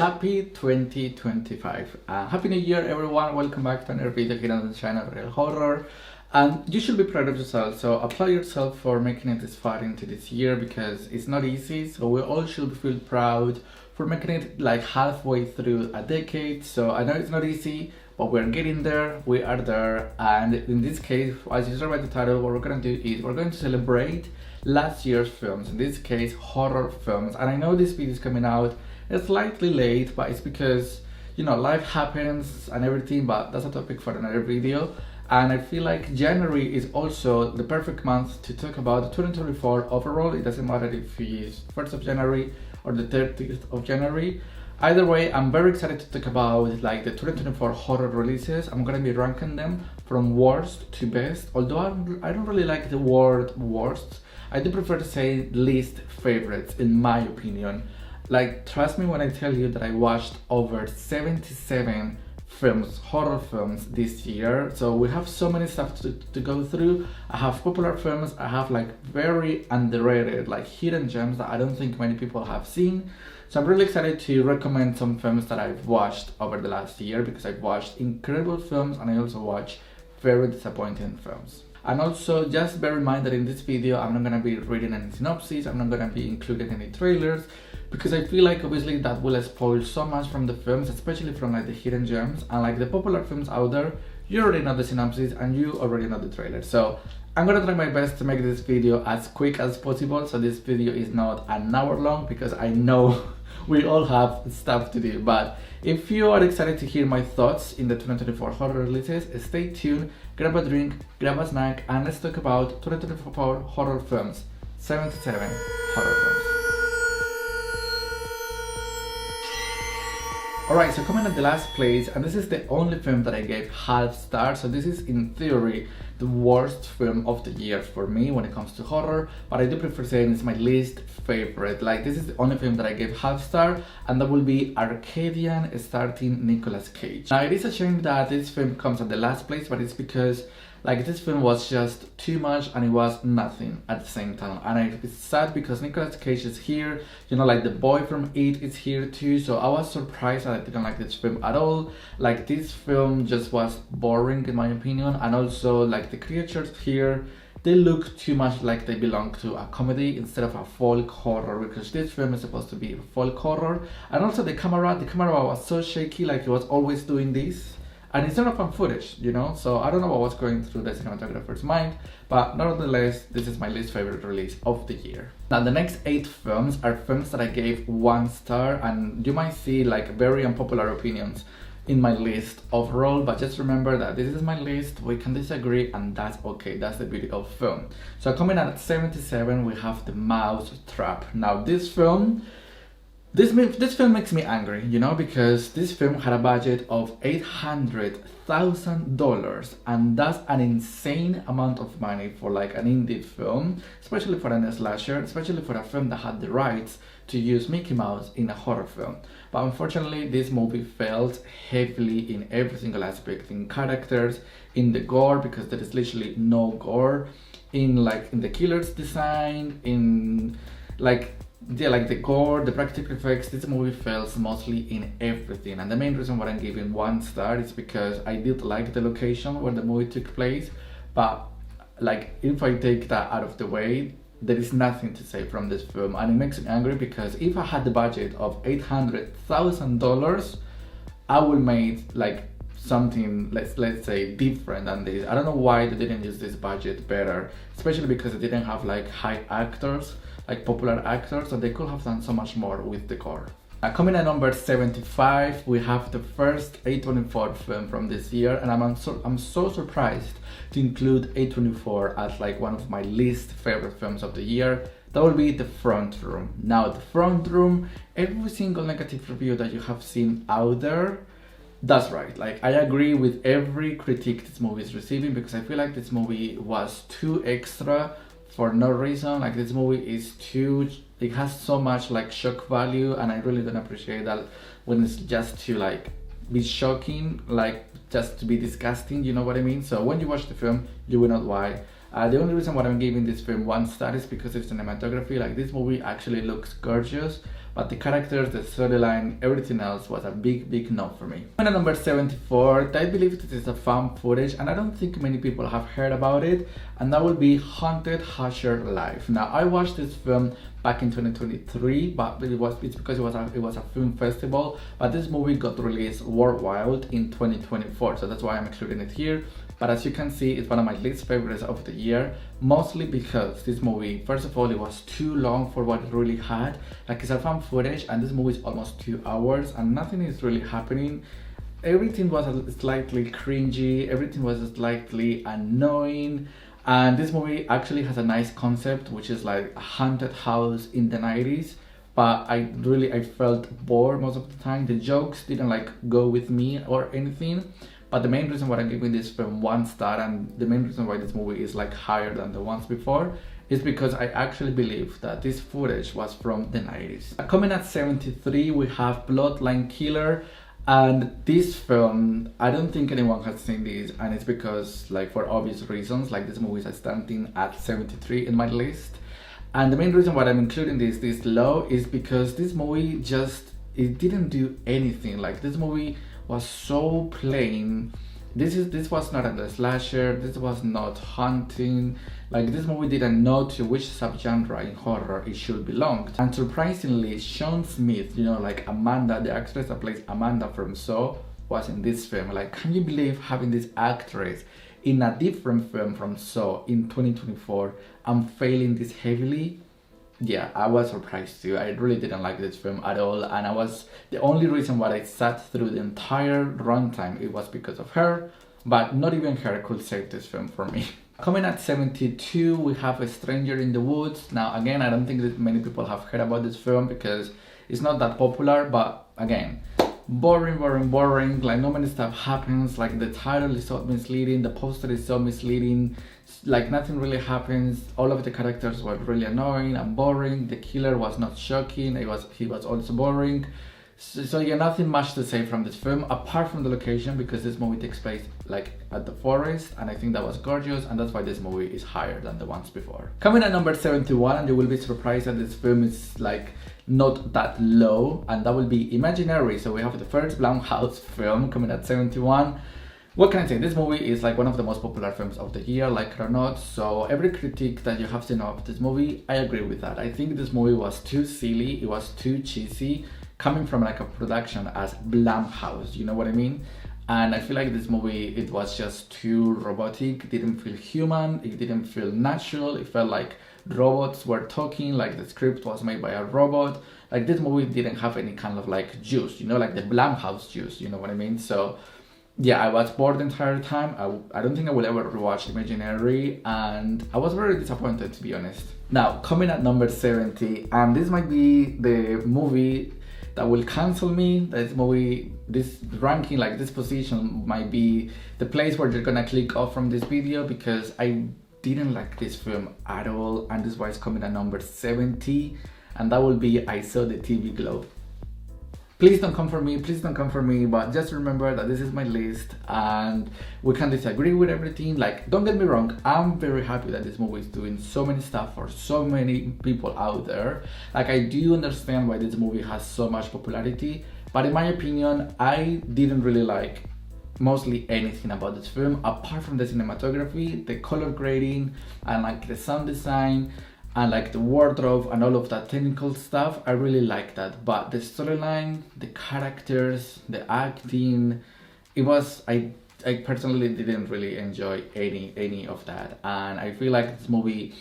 Happy 2025. Happy New Year, everyone. Welcome back to another video here on the channel Real Horror. And you should be proud of yourself. So applaud yourself for making it this far into this year because it's not easy. So we all should feel proud for making it like halfway through a decade. So I know it's not easy, but we're getting there. We are there. And in this case, as you saw by the title, what we're going to do is we're going to celebrate last year's films. In this case, horror films. And I know this video is coming out slightly late, but it's because, you know, life happens and everything, but that's a topic for another video. And I feel like January is also the perfect month to talk about 2024 overall. It doesn't matter if it's 1st of January or the 30th of January. Either way, I'm very excited to talk about like the 2024 horror releases. I'm gonna be ranking them from worst to best. Although I don't really like the word worst. I do prefer to say least favorites, in my opinion. Like, trust me when I tell you that I watched over 77 films, horror films this year. So we have so many stuff to go through. I have popular films, I have like very underrated, like hidden gems that I don't think many people have seen. So I'm really excited to recommend some films that I've watched over the last year because I've watched incredible films and I also watched very disappointing films. And also just bear in mind that in this video I'm not going to be reading any synopsis, I'm not going to be including any trailers, because I feel like obviously that will spoil so much from the films, especially from like the hidden gems and like the popular films out there. You already know the synopsis and you already know the trailer. So I'm gonna try my best to make this video as quick as possible, so this video is not an hour long because I know we all have stuff to do. But if you are excited to hear my thoughts in the 2024 horror releases, stay tuned, grab a drink, grab a snack, and let's talk about 2024 horror films. 77 horror films. Alright, so coming at the last place, and this is the only film that I gave half star, so this is in theory the worst film of the year for me when it comes to horror, but I do prefer saying it's my least favorite. Like, this is the only film that I gave half star, and that will be Arcadian starring Nicolas Cage. Now, it is a shame that this film comes at the last place, but it's because like this film was just too much and it was nothing at the same time. And it's sad because Nicolas Cage is here, you know, like the boy from It is here too. So I was surprised that I didn't like this film at all. Like, this film just was boring in my opinion, and also like the creatures here, they look too much like they belong to a comedy instead of a folk horror, because this film is supposed to be a folk horror. And also the camera was so shaky, like it was always doing this. And it's not fun footage, you know, so I don't know what was going through the cinematographer's mind, but nonetheless, this is my least favorite release of the year. Now, the next 8 films are films that I gave 1 star, and you might see like very unpopular opinions in my list overall, but just remember that this is my list, we can disagree, and that's okay, that's the beauty of film. So coming in at 77, we have The Mouse Trap. Now, this film makes me angry, you know, because this film had a budget of $800,000, and that's an insane amount of money for like an indie film, especially for a slasher, especially for a film that had the rights to use Mickey Mouse in a horror film. But unfortunately, this movie failed heavily in every single aspect, in characters, in the gore, because there is literally no gore, in the killer's design, in like the gore, the practical effects. This movie fails mostly in everything, and the main reason why I'm giving 1 star is because I did like the location where the movie took place, but like if I take that out of the way, there is nothing to say from this film, and it makes me angry because if I had the budget of $800,000, I would make like something, let's say, different than this. I don't know why they didn't use this budget better, especially because they didn't have like high actors, like popular actors, so they could have done so much more with the core. Coming at number 75, we have the first A24 film from this year, and I'm so surprised to include A24 as like one of my least favorite films of the year. That will be The Front Room. Now, The Front Room, every single negative review that you have seen out there, that's right, like I agree with every critique this movie is receiving, because I feel like this movie was too extra for no reason. Like, this movie is too, it has so much like shock value, and I really don't appreciate that when it's just to like be shocking, like just to be disgusting, you know what I mean? So when you watch the film, you will know why. The only reason why I'm giving this film 1 star is because of cinematography. Like, this movie actually looks gorgeous, but the characters, the storyline, everything else was a big no for me. And at number 74, I believe this is a found footage, and I don't think many people have heard about it, and that will be Haunted Hasher Live. Now, I watched this film back in 2023, but it's because it was a film festival, but this movie got released worldwide in 2024, so that's why I'm including it here. But as you can see, it's one of my least favorites of the year, mostly because this movie, first of all, it was too long for what it really had. Like, it's a found footage, and this movie is almost 2 hours, and nothing is really happening. Everything was slightly cringy, everything was slightly annoying, and this movie actually has a nice concept, which is like a haunted house in the 90s. But I felt bored most of the time. The jokes didn't like go with me or anything. But the main reason why I'm giving this film 1 star, and the main reason why this movie is like higher than the ones before, is because I actually believe that this footage was from the 90s. Coming at 73, we have Bloodline Killer. And this film, I don't think anyone has seen this, and it's because, like, for obvious reasons, like, this movie is standing at 73 in my list. And the main reason why I'm including this low is because this movie it didn't do anything. Like, this movie was so plain. This was not a slasher, this was not haunting. Like, this movie didn't know to which subgenre in horror it should belong. And surprisingly, Sean Smith, you know, like Amanda, the actress that plays Amanda from Saw, was in this film. Like, can you believe having this actress in a different film from Saw in 2024 and failing this heavily? Yeah, I was surprised too. I really didn't like this film at all, and the only reason why I sat through the entire runtime, it was because of her, but not even her could save this film for me. Coming at 72, we have A Stranger in the Woods. Now, again, I don't think that many people have heard about this film because it's not that popular, but again, boring, like not many stuff happens. Like, the title is so misleading, the poster is so misleading, like nothing really happens. All of the characters were really annoying and boring. The killer was not shocking, he was also boring. So yeah, nothing much to say from this film apart from the location, because this movie takes place like at the forest, and I think that was gorgeous, and that's why this movie is higher than the ones before. Coming at number 71, and you will be surprised that this film is like not that low, and that will be Imaginary. So we have the first Blumhouse film coming at 71. What can I say? This movie is like one of the most popular films of the year, like it or not. So every critique that you have seen of this movie, I agree with that. I think this movie was too silly, it was too cheesy, coming from like a production as Blumhouse, you know what I mean? And I feel like this movie, it was just too robotic, it didn't feel human, it didn't feel natural, it felt like robots were talking, like the script was made by a robot. Like, this movie didn't have any kind of like juice, you know, like the Blumhouse juice, you know what I mean? So yeah, I was bored the entire time. I don't think I will ever rewatch Imaginary, and I was very disappointed, to be honest. Now, coming at number 70, and this might be the movie that will cancel me. This ranking, like this position, might be the place where you're gonna click off from this video, because I didn't like this film at all, and this is why it's coming at number 70, and that will be I Saw the TV Glow. Please don't come for me, but just remember that this is my list and we can disagree with everything. Like, don't get me wrong, I'm very happy that this movie is doing so many stuff for so many people out there. Like, I do understand why this movie has so much popularity, but in my opinion, I didn't really like mostly anything about this film apart from the cinematography, the color grading, and like the sound design, and like the wardrobe and all of that technical stuff. I really like that, but the storyline, the characters, the acting, I personally didn't really enjoy any of that. And I feel like this movie,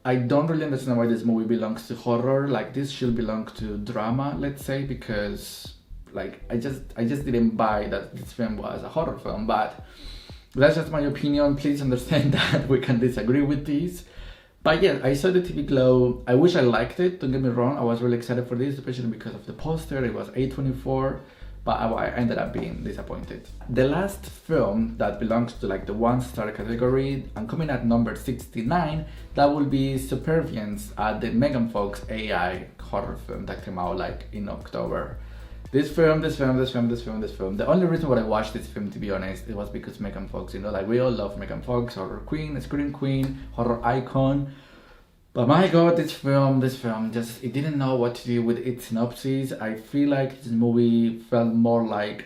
I don't really understand why this movie belongs to horror. Like, this should belong to drama, let's say, because like I just didn't buy that this film was a horror film. But that's just my opinion. Please understand that we can disagree with this. But yeah, I saw the TV Glow. I wish I liked it, don't get me wrong. I was really excited for this, especially because of the poster. It was A24, but I ended up being disappointed. The last film that belongs to like the 1-star category, and coming at number 69, that will be Superviance, the Megan Fox AI horror film that came out like in October. This film. The only reason why I watched this film, to be honest, it was because Megan Fox, you know, like we all love Megan Fox, horror queen, scream queen, horror icon. But my god, this film just, it didn't know what to do with its synopsis. I feel like this movie felt more like,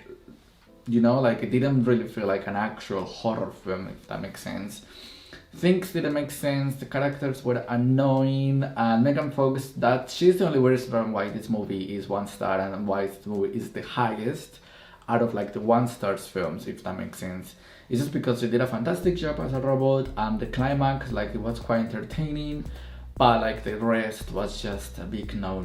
like it didn't really feel like an actual horror film, if that makes sense. Things didn't make sense, the characters were annoying, and Megan Fox, that she's the only reason why this movie is 1 star and why this movie is the highest out of like the 1 star films, if that makes sense. It's just because she did a fantastic job as a robot, and the climax, like, it was quite entertaining, but like the rest was just a big no.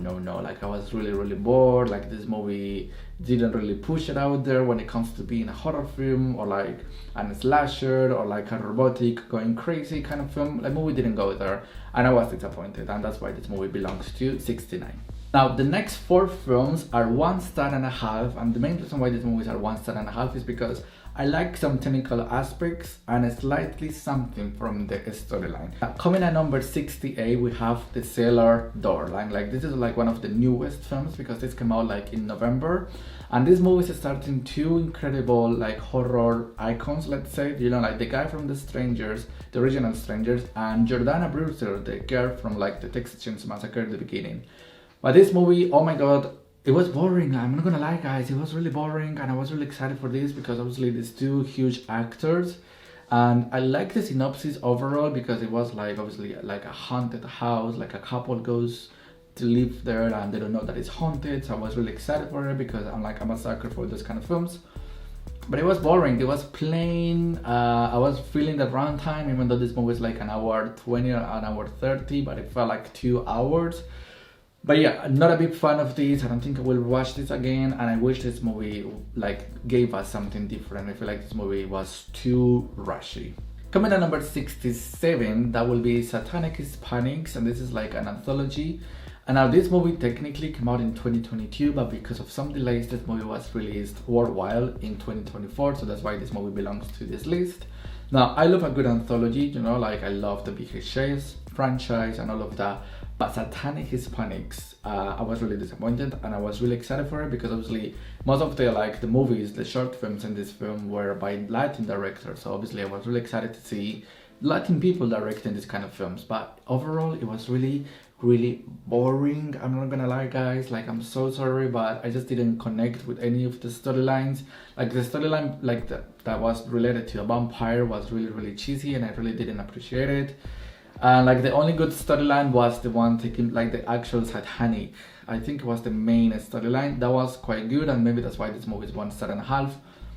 Like, I was really bored. Like, this movie didn't really push it out there when it comes to being a horror film, or like a slasher, or like a robotic going crazy kind of film. The movie didn't go there, and I was disappointed, and that's why this movie belongs to 69. Now, the next 4 films are 1.5 stars, and the main reason why these movies are 1.5 stars is because I like some technical aspects and slightly something from the storyline. Coming at number 68, we have The Cellar Door. Like, this is like one of the newest films because this came out like in November. And this movie is starting 2 incredible like horror icons, let's say. Like the guy from The Strangers, the original Strangers, and Jordana Brewster, the girl from like the Texas Chainsaw Massacre at the beginning. But this movie, oh my god, it was boring. I'm not gonna lie, guys, it was really boring, and I was really excited for this because obviously these 2 huge actors, and I like the synopsis overall because it was like obviously like a haunted house, like a couple goes to live there and they don't know that it's haunted. So I was really excited for it because I'm a sucker for those kind of films. But it was boring, it was plain. I was feeling the runtime, even though this movie is like an hour 20 or an hour 30, but it felt like 2 hours. But yeah, I'm not a big fan of this. I don't think I will watch this again, and I wish this movie like gave us something different. I feel like this movie was too rushy. Coming at number 67, that will be Satanic Hispanics, and this is like an anthology. And now this movie technically came out in 2022, but because of some delays, this movie was released worldwide in 2024, so that's why this movie belongs to this list. Now, I love a good anthology, like I love the VHS franchise and all of that. But Satanic Hispanics, I was really disappointed, and I was really excited for it because obviously most of the movies, the short films in this film were by Latin directors. So obviously I was really excited to see Latin people directing these kind of films. But overall, it was really boring. I'm not gonna lie, guys. Like, I'm so sorry, but I just didn't connect with any of the storylines. Like, the storyline that was related to a vampire was really cheesy, and I really didn't appreciate it. And like the only good storyline was the one taking like the actual satanic. I think it was the main storyline that was quite good, and maybe that's why this movie is 1.5 stars.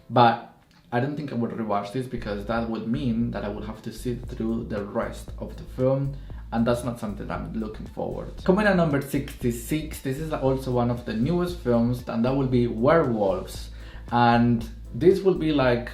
But I don't think I would rewatch this because that would mean that I would have to sit through the rest of the film, and that's not something I'm looking forward to. Coming at number 66, this is also one of the newest films, and that will be Werewolves. And this will be like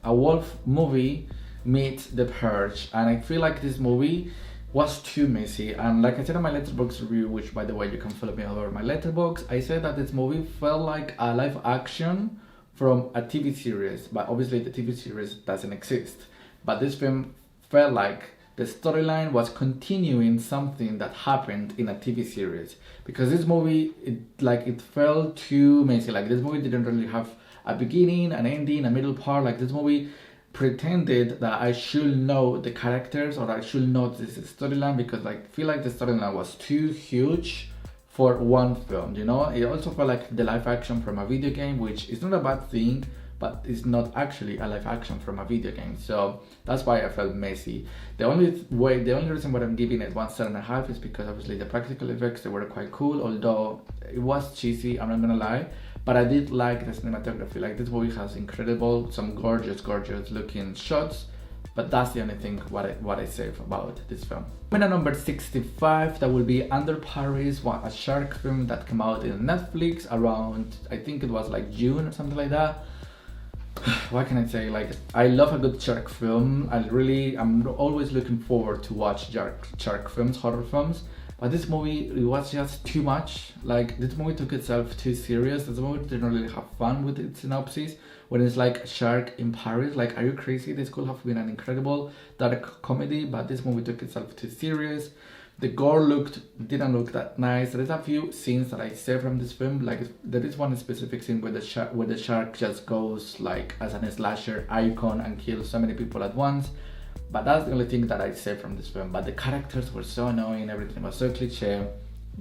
a wolf movie meets The Purge, and I feel like this movie was too messy. And like I said in my Letterboxd review, which by the way you can follow me over my Letterboxd, I said that this movie felt like a live action from a TV series, but obviously the TV series doesn't exist. But this film felt like the storyline was continuing something that happened in a TV series, because this movie, it felt too messy. Like, this movie didn't really have a beginning, an ending, a middle part. Like, this movie pretended that I should know the characters, or I should know this storyline, because I feel like the storyline was too huge for one film, It also felt like the live action from a video game, which is not a bad thing, but it's not actually a live action from a video game. So that's why I felt messy. The only reason why I'm giving it 1.5 stars is because obviously the practical effects, they were quite cool, although it was cheesy, I'm not gonna lie. But I did like the cinematography. Like, this movie has some gorgeous looking shots. But that's the only thing what I say about this film. When at number 65, that will be Under Paris, a shark film that came out in Netflix around, I think it was like June or something like that. What can I say? Like, I love a good shark film. I'm always looking forward to watch shark films, horror films. But this movie, it was just too much. Like, this movie took itself too serious. This movie didn't really have fun with its synopsis. When it's like Shark in Paris, like, are you crazy? This could have been an incredible dark comedy, but this movie took itself too serious. The gore didn't look that nice. There's a few scenes that I say from this film. Like, there is one specific scene where the shark just goes like as an slasher icon and kills so many people at once. But that's the only thing that I say from this film. But the characters were so annoying, everything was so cliche.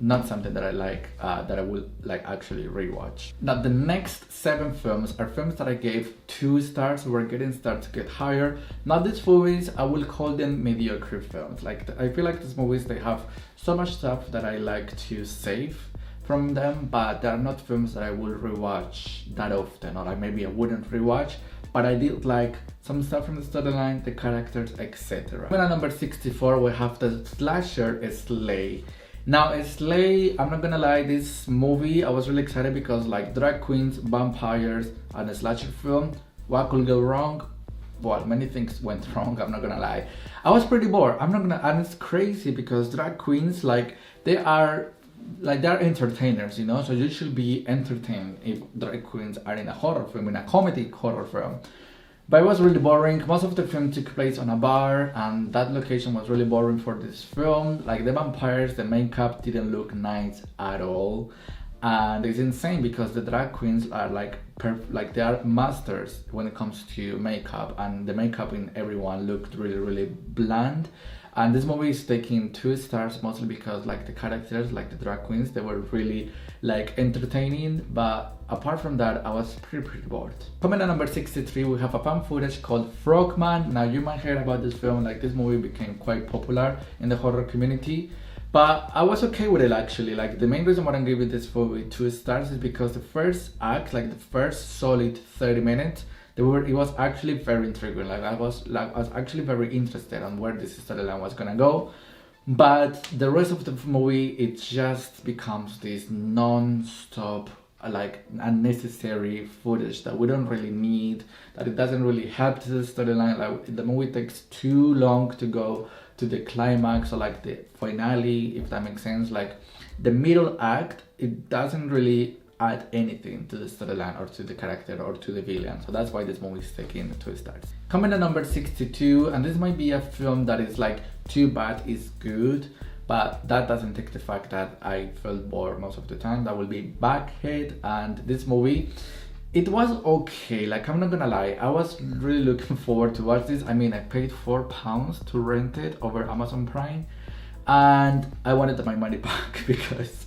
Not something that I like, that I will like actually rewatch. Now the next 7 films are films that I gave 2 stars. We're getting started to get higher. Now these movies, I will call them mediocre films. Like I feel like these movies, they have so much stuff that I like to save from them, but they are not films that I will rewatch that often, or like maybe I wouldn't rewatch. But I did like some stuff from the storyline, the characters, etc. At number 64, we have the slasher Slay. Now Slay, I'm not gonna lie, this movie I was really excited because like drag queens, vampires, and a slasher film. What could go wrong? Well, many things went wrong, I'm not gonna lie. I was pretty bored, and it's crazy because drag queens, like they're entertainers, you know, so you should be entertained if drag queens are in a horror film, in a comedy horror film. But it was really boring. Most of the film took place on a bar, and that location was really boring for this film. Like the vampires, the makeup didn't look nice at all. And it's insane because the drag queens are like they are masters when it comes to makeup, and the makeup in everyone looked really, really bland. And this movie is taking 2 stars mostly because like the characters, like the drag queens, they were really like entertaining, but apart from that, I was pretty bored. Coming at number 63, we have a fan footage called Frogman. Now you might hear about this film, like this movie became quite popular in the horror community, but I was okay with it actually. Like the main reason why I'm giving this movie 2 stars is because the first act, like the first solid 30 minutes, it was actually very intriguing. I was actually very interested on where this storyline was gonna go. But the rest of the movie, it just becomes this non-stop, like unnecessary footage that we don't really need, that it doesn't really help to the storyline. Like the movie takes too long to go to the climax or like the finale, if that makes sense. Like the middle act, it doesn't really add anything to the storyline or to the character or to the villain. So that's why this movie is taking 2 stars. Coming at number 62, and this might be a film that is like too bad is good, but that doesn't take the fact that I felt bored most of the time. That will be Backhead, and this movie, it was okay. Like I'm not gonna lie, I was really looking forward to watch this. I mean, I paid £4 to rent it over Amazon Prime, and I wanted my money back because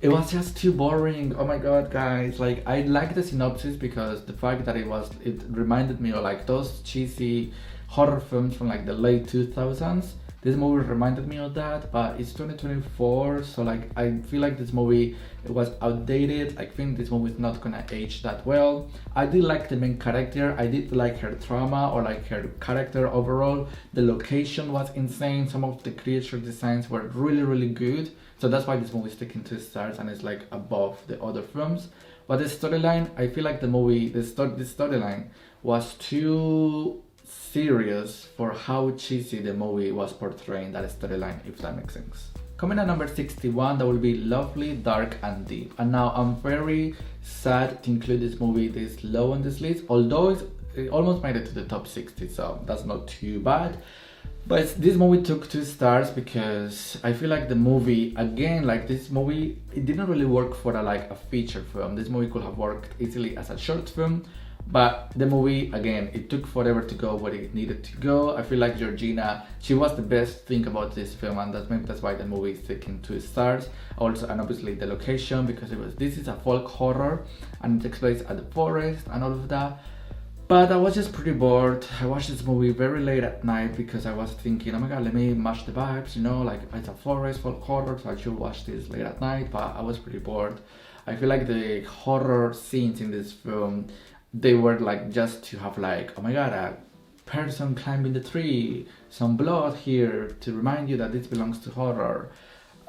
it was just too boring. Oh my god, guys. Like I like the synopsis because the fact that it reminded me of like those cheesy horror films from like the late 2000s. This movie reminded me of that, but it's 2024, so like I feel like this movie, it was outdated. I think this movie is not gonna age that well. I did like the main character. I did like her trauma or like her character overall. The location was insane. Some of the creature designs were really, really good. So that's why this movie is taking 2 stars and it's like above the other films. But the storyline, I feel like the storyline was too serious for how cheesy the movie was portraying that storyline, if that makes sense. Coming at number 61, that will be Lovely, Dark and Deep. And now I'm very sad to include this movie this low on this list, although it almost made it to the top 60, so that's not too bad. But this movie took 2 stars because I feel like the movie, again, like this movie, it didn't really work for a feature film. This movie could have worked easily as a short film, but the movie, again, it took forever to go where it needed to go. I feel like Georgina, she was the best thing about this film, and that's why the movie is taking 2 stars. Also, and obviously the location, because this is a folk horror and it takes place at the forest and all of that. But I was just pretty bored. I watched this movie very late at night because I was thinking, oh my god, let me match the vibes, you know, like it's a forest, folk horror, so I should watch this late at night, but I was pretty bored. I feel like the horror scenes in this film, they were like just to have like, oh my god, a person climbing the tree, some blood here to remind you that this belongs to horror.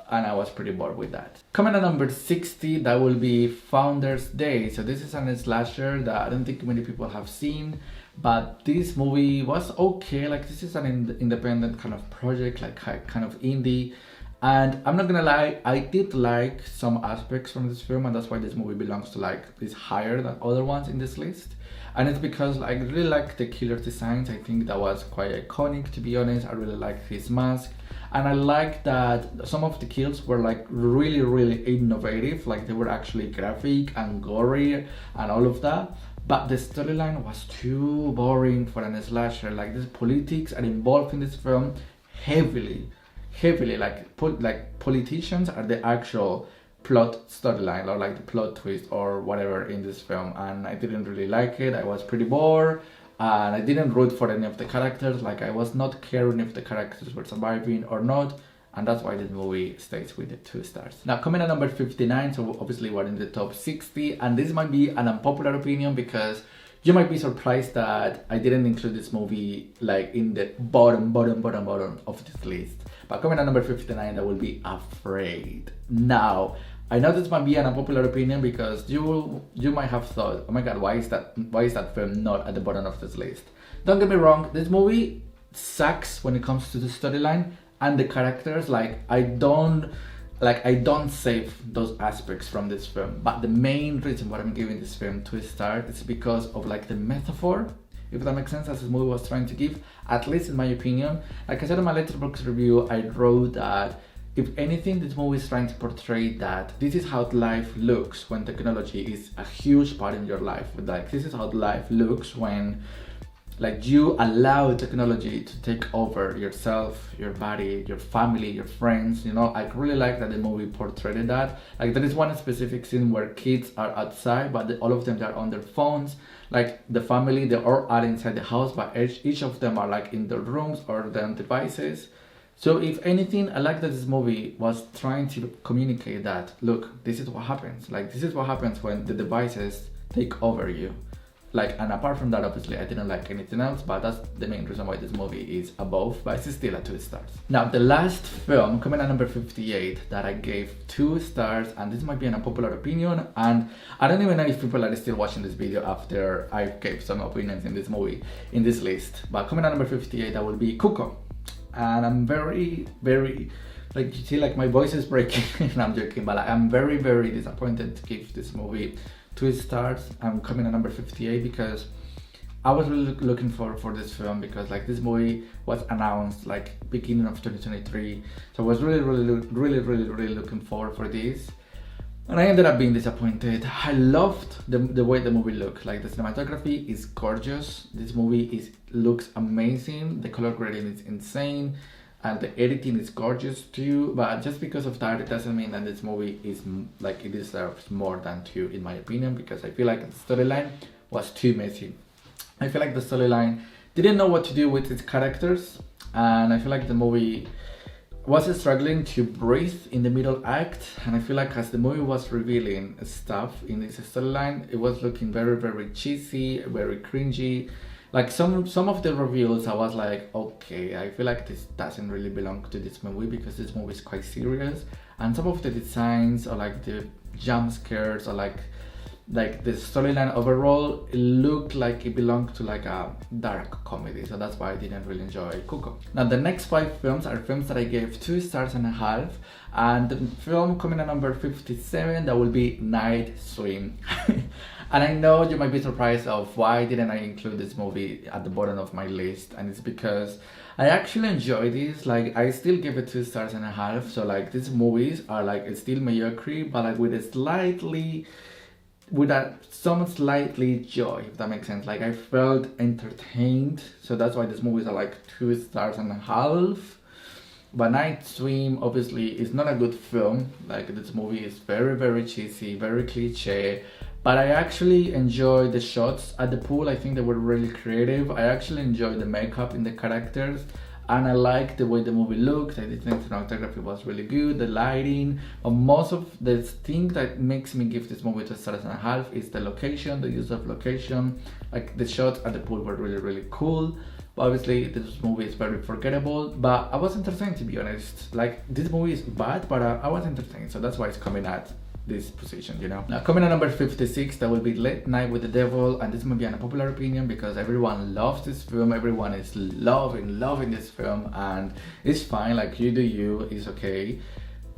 And I was pretty bored with that. Coming at number 60, that will be Founders Day. So this is a slasher that I don't think many people have seen, but this movie was okay. Like this is an independent kind of project, like kind of indie. And I'm not gonna lie, I did like some aspects from this film, and that's why this movie belongs to like this higher than other ones in this list. And it's because I really like the killer designs. I think that was quite iconic, to be honest. I really like his mask. And I like that some of the kills were like really, really innovative. Like they were actually graphic and gory and all of that. but the storyline was too boring for a slasher. Like, these politics are involved in this film heavily. Like politicians are the actual plot storyline, or like the plot twist or whatever in this film, and I didn't really like it. I was pretty bored, and I didn't root for any of the characters. Like, I was not caring if the characters were surviving or not, and that's why this movie stays with the 2 stars. Now, coming at number 59, so obviously we're in the top 60, and this might be an unpopular opinion because you might be surprised that I didn't include this movie like in the bottom of this list. But coming at number 59, that will be Afraid. Now, I know this might be an unpopular opinion because you might have thought, oh my god, why is that film not at the bottom of this list? Don't get me wrong, this movie sucks when it comes to the storyline and the characters. Like, I don't save those aspects from this film, but the main reason why I'm giving this film 2 stars is because of like the metaphor, if that makes sense, as this movie was trying to give, at least in my opinion. Like I said in my Letterboxd review, I wrote that if anything, this movie is trying to portray that this is how life looks when technology is a huge part in your life. Like, this is how life looks when like you allow technology to take over yourself, your body, your family, your friends. You know, I really like that the movie portrayed that. Like, there is one specific scene where kids are outside, but all of them are on their phones. Like, the family, they all are inside the house, but each of them are like in their rooms or their devices. So if anything, I like that this movie was trying to communicate that, look, this is what happens. Like, this is what happens when the devices take over you. Like, and apart from that, obviously, I didn't like anything else, but that's the main reason why this movie is above, but it's still at 2 stars. Now, the last film, coming at number 58, that I gave 2 stars, and this might be an unpopular opinion, and I don't even know if people are still watching this video after I gave some opinions in this movie, in this list. But coming at number 58, that will be Cuco. And I'm very, like, you see, like, my voice is breaking, and I'm joking, but I'm very disappointed to give this movie 2 stars. I'm coming at number 58 because I was really looking for this film, because like this movie was announced like beginning of 2023, so I was really looking forward for this, and I ended up being disappointed. I loved the way the movie looked. Like, the cinematography is gorgeous, this movie looks amazing, the color grading is insane, and the editing is gorgeous too. But just because of that, it doesn't mean that this movie is like, it deserves more than 2 in my opinion, because I feel like the storyline was too messy. I feel like the storyline didn't know what to do with its characters, and I feel like the movie was struggling to breathe in the middle act, and I feel like as the movie was revealing stuff in this storyline, it was looking very cheesy, very cringy. Like, some of the reveals, I was like, okay, I feel like this doesn't really belong to this movie, because this movie is quite serious, and some of the designs, or like the jump scares, or like the storyline overall, it looked like it belonged to like a dark comedy, so that's why I didn't really enjoy Cuco. Now, the next 5 films are films that I gave 2 stars and a half, and the film coming at number 57, that will be Night Swim. And I know you might be surprised of why didn't I include this movie at the bottom of my list, and it's because I actually enjoy this. Like, I still give it 2 stars and a half, so like these movies are like, it's still mediocre, but like with some slightly joy, if that makes sense. Like, I felt entertained, so that's why these movies are like 2 stars and a half. But Night Swim obviously is not a good film. Like, this movie is very cheesy, very cliche, but I actually enjoyed the shots at the pool. I think they were really creative. I actually enjoyed the makeup in the characters, and I liked the way the movie looked. I did think the cinematography was really good, the lighting. But most of the thing that makes me give this movie 2 stars and a half is the location, the use of location. Like, the shots at the pool were really cool. But obviously, this movie is very forgettable, but I was entertained, to be honest. Like, this movie is bad, but I was entertained, so that's why it's coming at this position, you know. Now, coming at number 56, that will be Late Night with the Devil, and this might be an unpopular opinion because everyone loves this film, everyone is loving this film, and it's fine, like, you do you, it's okay.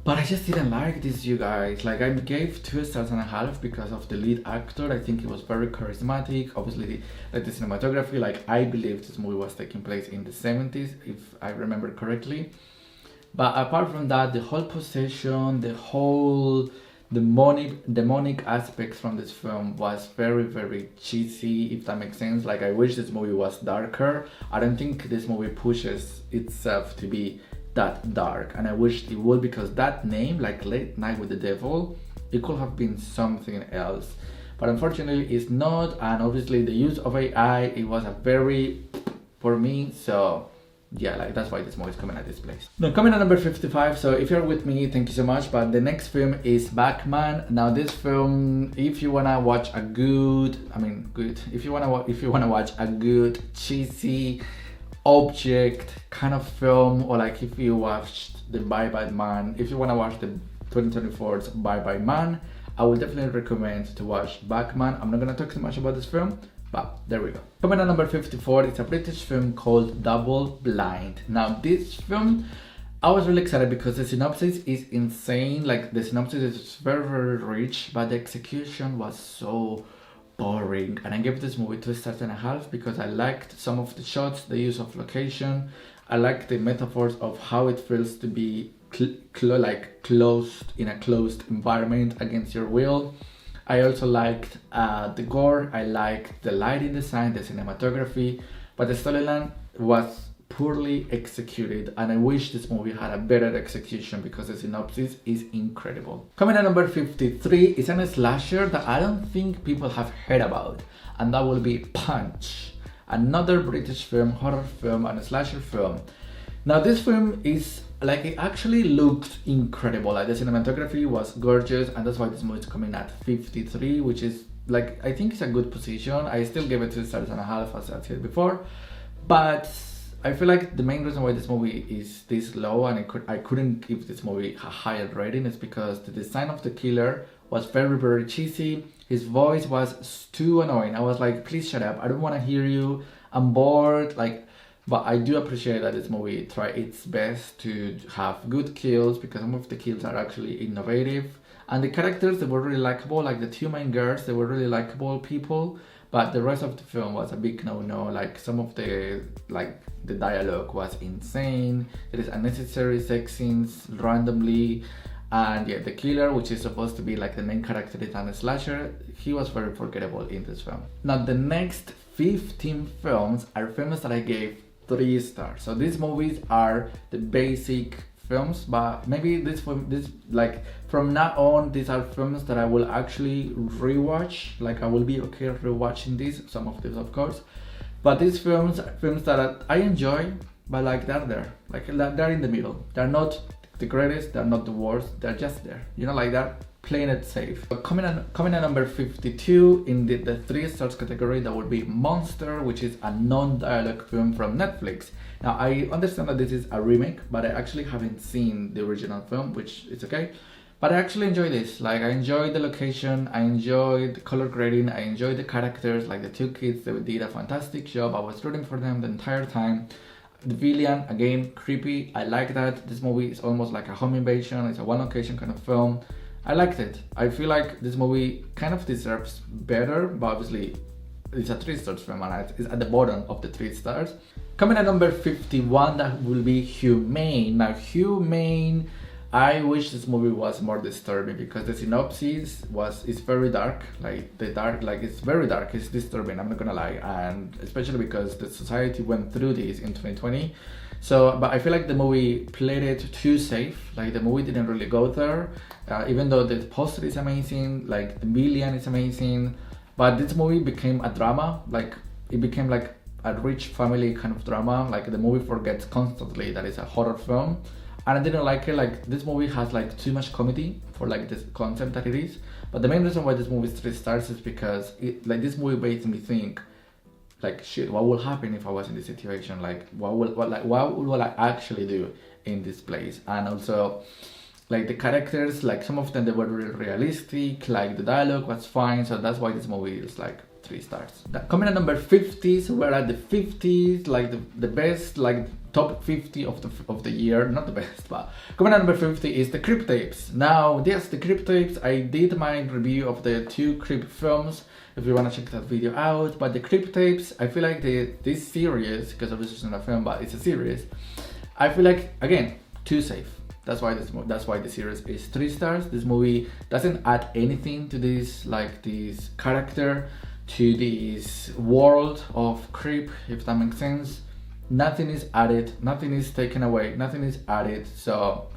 But I just didn't like this, you guys. Like, I gave 2 stars and a half because of the lead actor. I think he was very charismatic. Obviously, the cinematography, like, I believe this movie was taking place in the 70s, if I remember correctly. But apart from that, the whole possession, the whole demonic aspects from this film was very cheesy, if that makes sense. Like, I wish this movie was darker. I don't think this movie pushes itself to be that dark, and I wish it would, because that name, like Late Night with the Devil, it could have been something else, but unfortunately it's not. And obviously the use of AI, it was a very, for me, so yeah, like that's why this movie is coming at this place. Now, coming at number 55, so if you're with me, thank you so much. But the next film is Batman. Now this film, if you wanna watch a if you wanna watch a good cheesy object kind of film, or like if you watched the Bye Bye Man, if you wanna watch the 2024's Bye Bye Man, I would definitely recommend to watch Batman. I'm not gonna talk too much about this film, but there we go. Coming at number 54, it's a British film called Double Blind. Now this film, I was really excited because the synopsis is insane. Like, the synopsis is very rich, but the execution was so boring. And I gave this movie 2.5 stars because I liked some of the shots, the use of location. I liked the metaphors of how it feels to be closed in a closed environment against your will. I also liked the gore, I liked the lighting design, the cinematography, but the storyline was poorly executed, and I wish this movie had a better execution because the synopsis is incredible. Coming at number 53 is a slasher that I don't think people have heard about, and that will be Punch, another British film, horror film, and a slasher film. Now this film is like, it actually looked incredible. Like, the cinematography was gorgeous, and that's why this movie is coming at 53, which is like, I think it's a good position. I still give it 2.5 stars as I said before, but I feel like the main reason why this movie is this low and I couldn't give this movie a higher rating is because the design of the killer was very cheesy. His voice was too annoying. I was like, please shut up, I don't want to hear you, I'm bored. Like, but I do appreciate that this movie tried its best to have good kills, because some of the kills are actually innovative. And the characters, they were really likable. Like, the two main girls, they were really likable people. But the rest of the film was a big no-no. Like, some of the dialogue was insane. There is unnecessary sex scenes randomly. And yeah, the killer, which is supposed to be like the main character in a slasher, he was very forgettable in this film. Now, the next 15 films are films that I gave 3 stars. So these movies are the basic films, but maybe from now on, these are films that I will actually rewatch. Like, I will be okay rewatching these, some of these of course, but these films are films that I enjoy, but like they're there, like they're in the middle. They're not the greatest, they're not the worst, they're just there, you know, like that, playing it safe. But coming at number 52 in the 3 stars category, that would be Monster, which is a non-dialogue film from Netflix. Now, I understand that this is a remake, but I actually haven't seen the original film, which is okay. But I actually enjoy this. Like, I enjoyed the location, I enjoyed the color grading, I enjoyed the characters. Like, the 2 kids, they did a fantastic job. I was rooting for them the entire time. The villain, again, creepy. I like that. This movie is almost like a home invasion. It's a one location kind of film. I liked it. I feel like this movie kind of deserves better, but obviously it's a 3 stars film and it's at the bottom of the 3 stars. Coming at number 51, that will be Humane. Now, Humane, I wish this movie was more disturbing because the synopsis is very dark. It's very dark, it's disturbing, I'm not gonna lie, and especially because the society went through this in 2020. So, but I feel like the movie played it too safe. Like, the movie didn't really go there, even though the poster is amazing, like the villain is amazing, but this movie became a drama. Like, it became like a rich family kind of drama. Like, the movie forgets constantly that it's a horror film, and I didn't like it. Like, this movie has like too much comedy for like this concept that it is. But the main reason why this movie is 3 stars is because this movie made me think, like, shit, what will happen if I was in this situation? Like, what will I actually do in this place? And also, like, the characters, like some of them, they were really realistic. Like, the dialogue was fine, so that's why this movie is like 3 stars. Coming at number 50, so we're at the 50s, like the best, like top 50 of the year, not the best, but coming at number 50 is the Creep Tapes. Now, yes, the Creep Tapes, I did my review of the 2 Creep films, if you want to check that video out. But the Creep Tapes, I feel like this series, because obviously it's not a film but it's a series, I feel like, again, too safe. That's why the series is 3 stars. This movie doesn't add anything to this character, to this world of Creep, if that makes sense. Nothing is added, nothing is taken away, nothing is added. So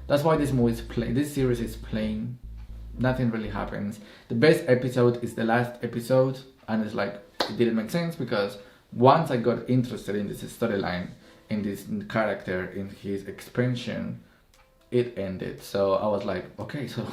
that's why this movie is plain. This series is plain. Nothing really happens. The best episode is the last episode, and it's like it didn't make sense because once I got interested in this storyline, in this character, in his expansion, it ended. So I was like, okay, so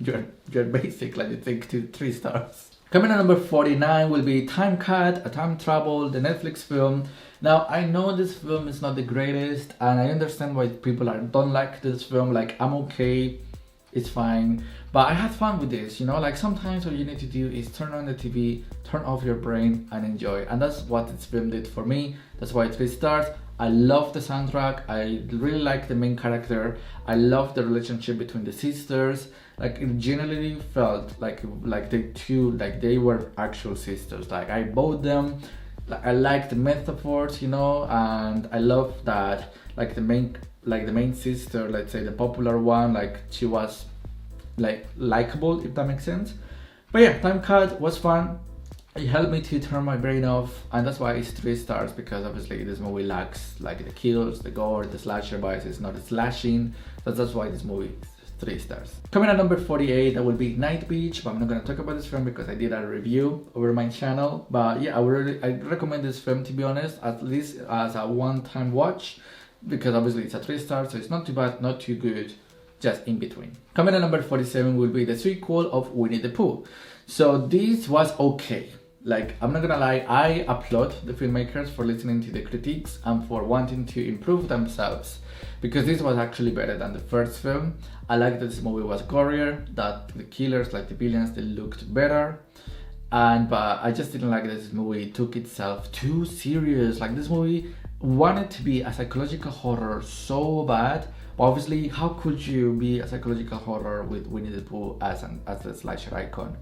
you're basically, you think, 3 stars. Coming at number 49 will be Time Cut, a time travel, the Netflix film. Now I know this film is not the greatest, and I understand why people don't like this film. Like, I'm okay, it's fine, but I had fun with this, you know. Like, sometimes all you need to do is turn on the TV, turn off your brain, and enjoy. And that's what this film did for me. That's why it's 3 stars. I love the soundtrack. I really like the main character. I love the relationship between the sisters. Like, it genuinely felt like they were actual sisters. Like, I bought them. Like, I like the metaphors, you know, and I love that like the main sister, let's say the popular one, like she was like likable, if that makes sense. But yeah, Time Cut was fun. It helped me to turn my brain off, and that's why it's 3 stars, because obviously this movie lacks like the kills, the gore, the slasher vibes. It's not slashing. That's why this movie is 3 stars. Coming at number 48, that will be Night Beach, but I'm not gonna talk about this film because I did a review over my channel. But yeah, I recommend this film, to be honest, at least as a one-time watch, because obviously it's a 3 stars, so it's not too bad, not too good, just in between. Coming at number 47 will be the sequel of Winnie the Pooh. So this was okay. Like, I'm not gonna lie, I applaud the filmmakers for listening to the critiques and for wanting to improve themselves, because this was actually better than the first film. I like that this movie was gorier, that the killers, like the villains, they looked better. But I just didn't like that this movie took itself too serious. Like, this movie wanted to be a psychological horror so bad, but obviously how could you be a psychological horror with Winnie the Pooh as the slasher icon?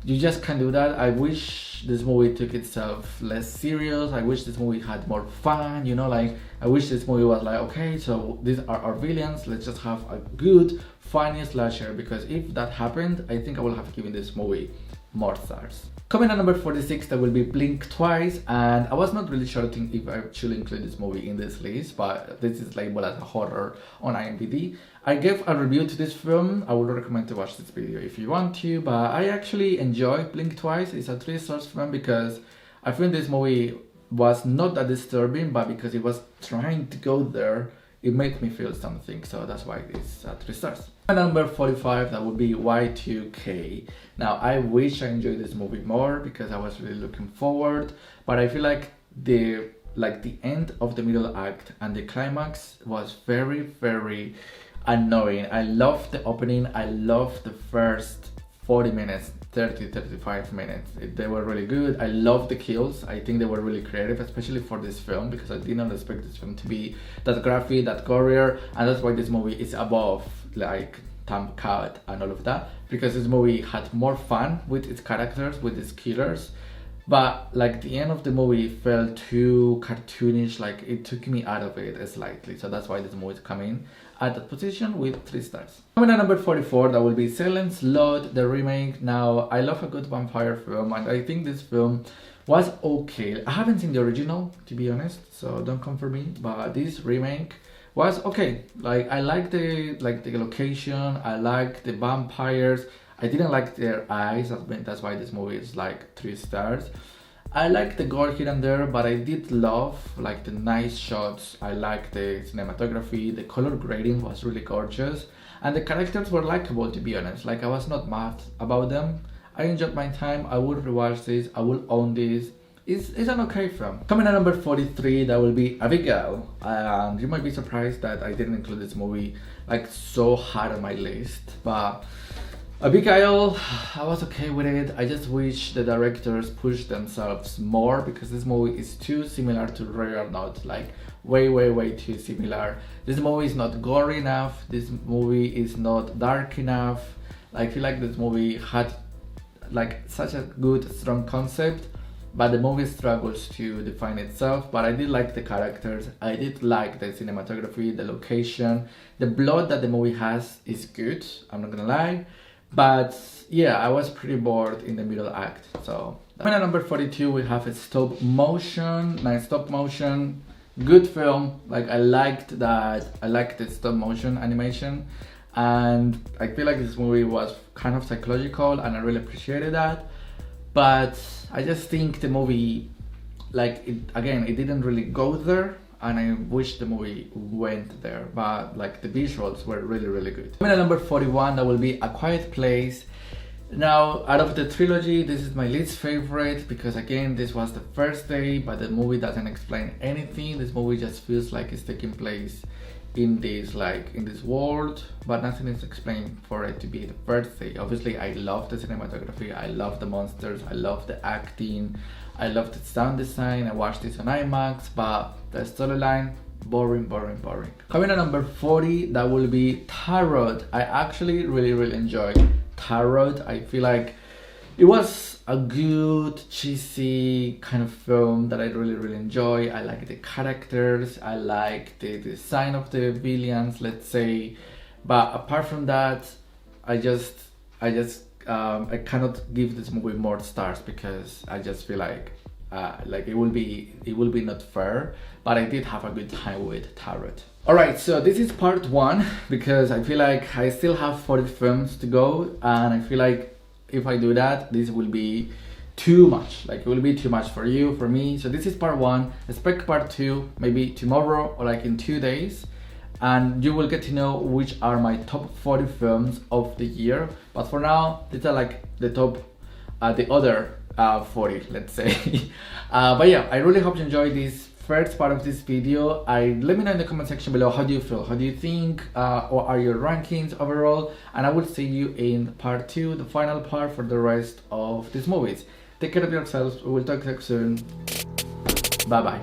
You just can't do that. I wish this movie took itself less serious. I wish this movie had more fun, you know. Like, I wish this movie was like, okay, so these are our villains, let's just have a good, funny slasher, because if that happened, I think I would have given this movie more stars. Coming at number 46, that will be Blink Twice, and I was not really sure if I should include this movie in this list, but this is labeled as a horror on IMDb. I gave a review to this film. I would recommend to watch this video if you want to, but I actually enjoy Blink Twice. It's a 3 stars film because I think this movie was not that disturbing, but because it was trying to go there, it made me feel something, so that's why it's 3 stars. At number 45, that would be Y2K. Now, I wish I enjoyed this movie more because I was really looking forward, but I feel like the end of the middle act and the climax was very, very annoying. I loved the opening. I loved the first 40 minutes, 35 minutes. They were really good. I loved the kills. I think they were really creative, especially for this film, because I did not expect this film to be that graphic, that gorier, and that's why this movie is above like Time Cut and all of that, because this movie had more fun with its characters, with its killers. But like the end of the movie felt too cartoonish, like it took me out of it slightly. So that's why this movie is coming at that position with 3 stars. Coming at number 44, that will be Silent Slot, the remake. Now, I love a good vampire film, and I think this film was okay. I haven't seen the original, to be honest, so don't come for me, but this remake was okay. Like, I like the location, I like the vampires. I didn't like their eyes, that's why this movie is like 3 stars. I like the gore here and there, but I did love like the nice shots. I like the cinematography, the color grading was really gorgeous, and the characters were likable, to be honest. Like, I was not mad about them. I enjoyed my time. I would rewatch this, I will own this. It's an okay film. Coming at number 43, that will be Abigail. And you might be surprised that I didn't include this movie like so high on my list, but Abigail, I was okay with it. I just wish the directors pushed themselves more, because this movie is too similar to Ready or Not, like way too similar. This movie is not gory enough. This movie is not dark enough. I feel like this movie had like such a good, strong concept, but the movie struggles to define itself. But I did like the characters, I did like the cinematography, the location, the blood that the movie has is good, I'm not gonna lie. But yeah, I was pretty bored in the middle act. So at number 42 we have a stop motion. Nice stop motion, good film. Like I liked the stop motion animation, and I feel like this movie was kind of psychological and I really appreciated that. But I just think the movie, like it didn't really go there, and I wish the movie went there. But like the visuals were really good. At number 41, that will be A Quiet Place. Now, out of the trilogy, this is my least favorite because again, this was the first day, but the movie doesn't explain anything. This movie just feels like it's taking place in this world, but nothing is explained for it to be the first day. Obviously, I love the cinematography, I love the monsters, I love the acting, I love the sound design. I watched this on IMAX, but the storyline, boring. Coming at number 40, that will be Tarot. I actually really enjoyed Tarot. I feel like it was a good, cheesy kind of film that I really enjoy. I like the characters, I like the design of the villains, let's say. But apart from that, I cannot give this movie more stars because I just feel like it will be not fair. But I did have a good time with Tarot. Alright, so this is part 1 because I feel like I still have 40 films to go, and I feel like if I do that, this will be too much. Like it will be too much for you, for me. So this is part 1. Expect part 2 maybe tomorrow or like in 2 days, and you will get to know which are my top 40 films of the year. But for now, these are like the top, the other 40, let's say. But yeah, I really hope you enjoyed this first part of this video. Let me know in the comment section below, how do you feel, how do you think, or are your rankings overall, and I will see you in part 2, the final part for the rest of these movies. Take care of yourselves, we will talk soon. Bye bye.